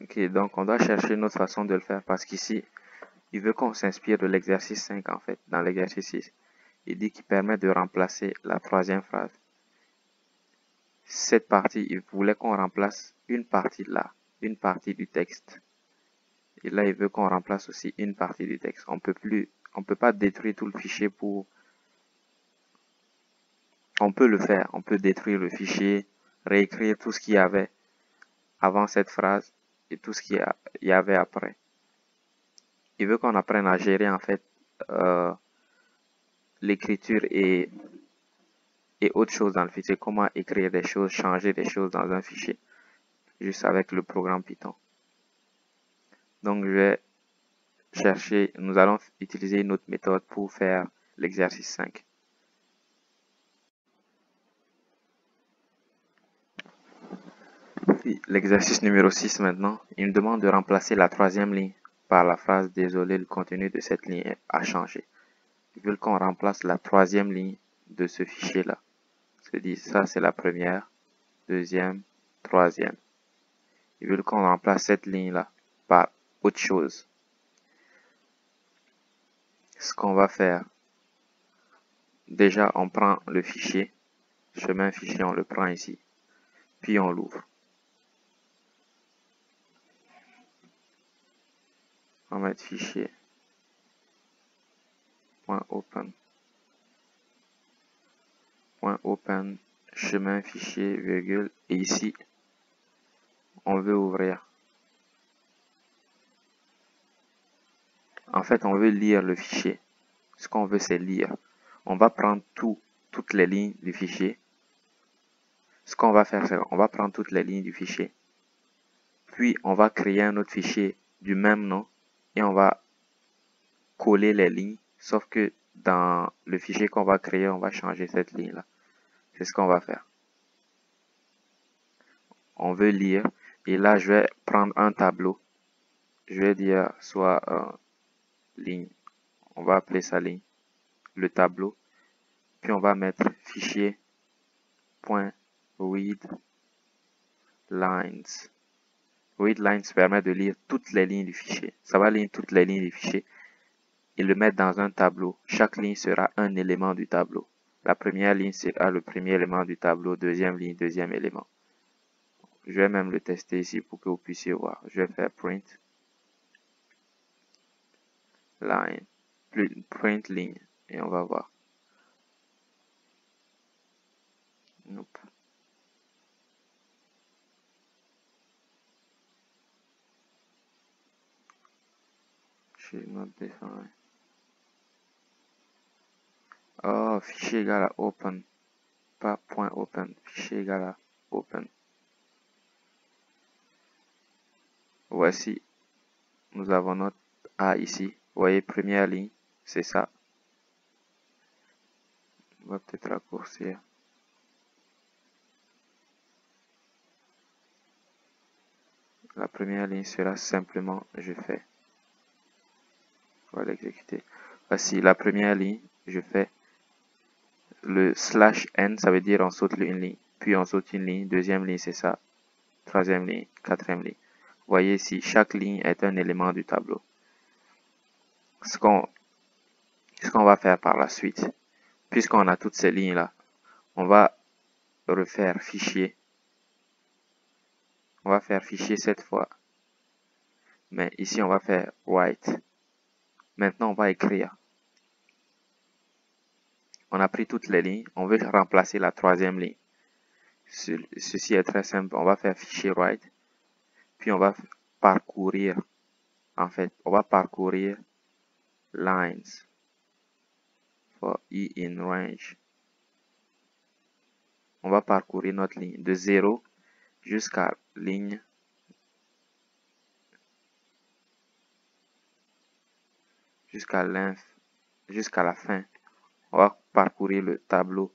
Ok, donc on doit chercher une autre façon de le faire parce qu'ici, il veut qu'on s'inspire de l'exercice 5 en fait, dans l'exercice 6. Il dit qu'il permet de remplacer la troisième phrase. Cette partie, il voulait qu'on remplace une partie là, une partie du texte. Et là, il veut qu'on remplace aussi une partie du texte. On peut pas détruire tout le fichier pour... On peut le faire, on peut détruire le fichier, réécrire tout ce qu'il y avait avant cette phrase et tout ce qu'il y avait après. Il veut qu'on apprenne à gérer en fait l'écriture et autre chose dans le fichier. Comment écrire des choses, changer des choses dans un fichier, juste avec le programme Python. Donc je vais chercher, nous allons utiliser une autre méthode pour faire l'exercice 5. L'exercice numéro 6 maintenant, il me demande de remplacer la troisième ligne par la phrase « Désolé, le contenu de cette ligne a changé ». Ils veulent qu'on remplace la troisième ligne de ce fichier-là. Je dis ça, c'est la première, deuxième, troisième. Ils veulent qu'on remplace cette ligne-là par autre chose. Ce qu'on va faire, déjà, on prend le fichier, chemin fichier, on le prend ici, puis on l'ouvre. On va mettre fichier, .open, .open, chemin fichier, virgule, et ici, on veut ouvrir. En fait, on veut lire le fichier. Ce qu'on veut, c'est lire. On va prendre toutes les lignes du fichier. Ce qu'on va faire, c'est qu'on va prendre toutes les lignes du fichier. Puis, on va créer un autre fichier du même nom et on va coller les lignes. Sauf que dans le fichier qu'on va créer, on va changer cette ligne-là. C'est ce qu'on va faire. On veut lire. Et là, je vais prendre un tableau. Je vais dire soit ligne. On va appeler ça ligne. Le tableau. Puis, on va mettre fichier .read lines. Read lines permet de lire toutes les lignes du fichier. Ça va lire toutes les lignes du fichier et le mettre dans un tableau. Chaque ligne sera un élément du tableau. La première ligne sera le premier élément du tableau, deuxième ligne, deuxième élément. Je vais même le tester ici pour que vous puissiez voir. Je vais faire print line, print ligne et on va voir. Nope. Should not define. Oh, fichier égal à open. Pas point open. Fichier égal à open. Voici. Nous avons notre A ici. Vous voyez, première ligne, c'est ça. On va peut-être raccourcir. La première ligne sera simplement je fais. On va l'exécuter. Voici la première ligne, je fais. Le /n, ça veut dire on saute une ligne. Puis on saute une ligne. Deuxième ligne, c'est ça. Troisième ligne, quatrième ligne. Vous voyez ici, chaque ligne est un élément du tableau. Ce qu'on va faire par la suite, puisqu'on a toutes ces lignes-là, on va refaire fichier. On va faire fichier cette fois. Mais ici, on va faire write. Maintenant, on va écrire. On a pris toutes les lignes. On veut remplacer la troisième ligne. Ceci est très simple. On va faire fichier write. Puis, on va parcourir. En fait, on va parcourir lines for e in range. On va parcourir notre ligne de 0 jusqu'à ligne jusqu'à la fin. On va parcourir le tableau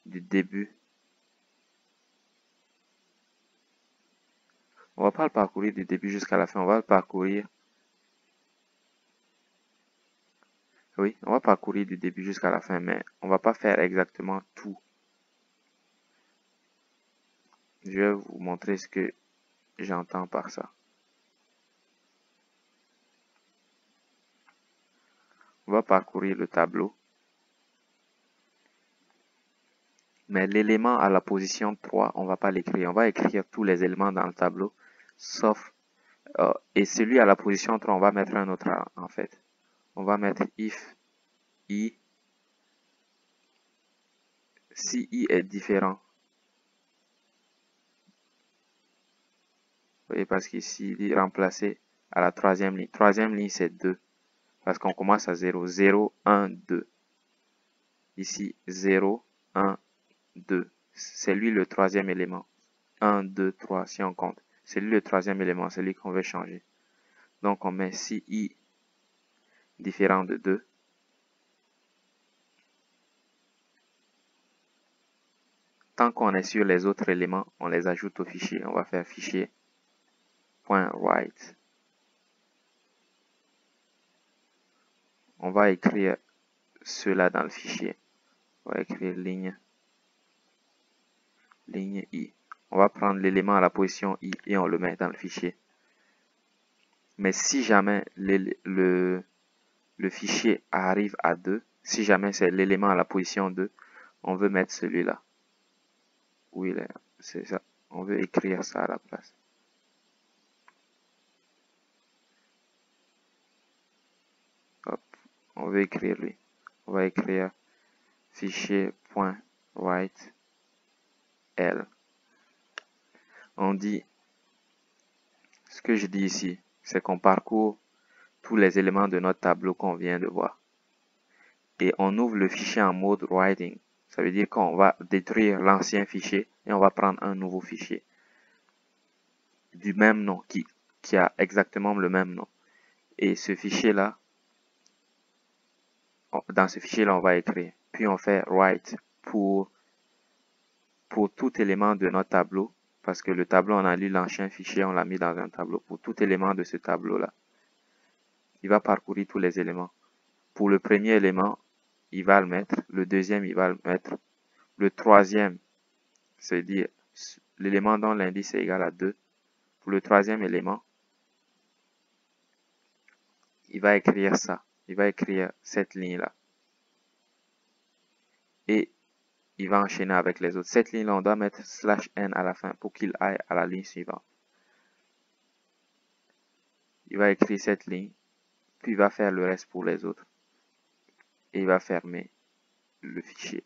du début. On va pas le parcourir du début jusqu'à la fin. On va le parcourir. Oui, on va parcourir du début jusqu'à la fin, mais on va pas faire exactement tout. Je vais vous montrer ce que j'entends par ça. On va parcourir le tableau. Mais l'élément à la position 3, on ne va pas l'écrire. On va écrire tous les éléments dans le tableau, sauf... et celui à la position 3, on va mettre un autre en fait. On va mettre if i, si i est différent. Vous voyez, parce qu'ici, il est remplacé à la troisième ligne. Troisième ligne, c'est 2. Parce qu'on commence à 0. 0, 1, 2. Ici, 0, 1, 2. C'est lui le troisième élément. 1, 2, 3, si on compte. C'est lui le troisième élément, c'est lui qu'on veut changer. Donc, on met si i différent de 2. Tant qu'on est sur les autres éléments, on les ajoute au fichier. On va faire fichier .write. On va écrire cela dans le fichier. On va écrire ligne i. On va prendre l'élément à la position i et on le met dans le fichier. Mais si jamais le fichier arrive à 2, si jamais c'est l'élément à la position 2, on veut mettre celui-là. Où il est, c'est ça. On veut écrire ça à la place. Hop, on veut écrire lui. On va écrire fichier.write L. On dit, ce que je dis ici, c'est qu'on parcourt tous les éléments de notre tableau qu'on vient de voir. Et on ouvre le fichier en mode writing. Ça veut dire qu'on va détruire l'ancien fichier et on va prendre un nouveau fichier du même nom, qui a exactement le même nom. Et ce fichier-là, dans ce fichier-là, on va écrire. Puis on fait write pour tout élément de notre tableau. Parce que le tableau, on a lu l'ancien fichier, on l'a mis dans un tableau. Pour tout élément de ce tableau-là, il va parcourir tous les éléments. Pour le premier élément, il va le mettre. Le deuxième, il va le mettre. Le troisième, c'est-à-dire l'élément dont l'indice est égal à 2. Pour le troisième élément, il va écrire ça. Il va écrire cette ligne-là. Et il va enchaîner avec les autres. Cette ligne-là, on doit mettre /n à la fin pour qu'il aille à la ligne suivante. Il va écrire cette ligne, puis il va faire le reste pour les autres. Et il va fermer le fichier.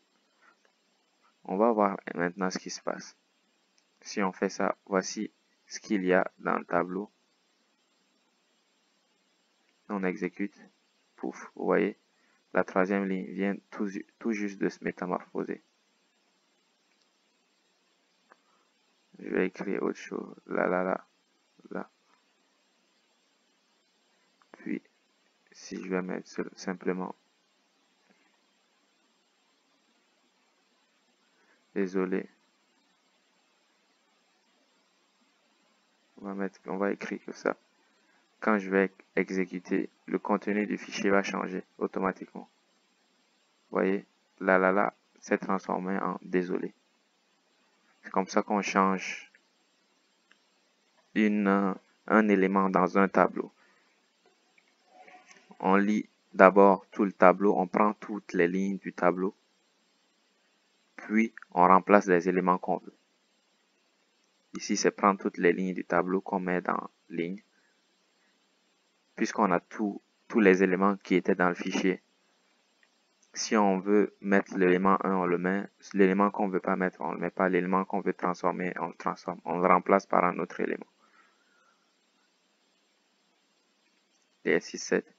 On va voir maintenant ce qui se passe. Si on fait ça, voici ce qu'il y a dans le tableau. On exécute. Pouf, vous voyez, la troisième ligne vient tout juste de se métamorphoser. Je vais écrire autre chose. Là. Puis, si je vais mettre simplement désolé, on va écrire que ça. Quand je vais exécuter, le contenu du fichier va changer automatiquement. Vous voyez, là, s'est transformé en désolé. C'est comme ça qu'on change un élément dans un tableau. On lit d'abord tout le tableau, on prend toutes les lignes du tableau, puis on remplace les éléments qu'on veut. Ici, c'est prendre toutes les lignes du tableau qu'on met dans ligne. Puisqu'on a tous les éléments qui étaient dans le fichier. Si on veut mettre l'élément 1, on le met. L'élément qu'on ne veut pas mettre, on ne le met pas. L'élément qu'on veut transformer, on le transforme. On le remplace par un autre élément. Et ainsi de suite.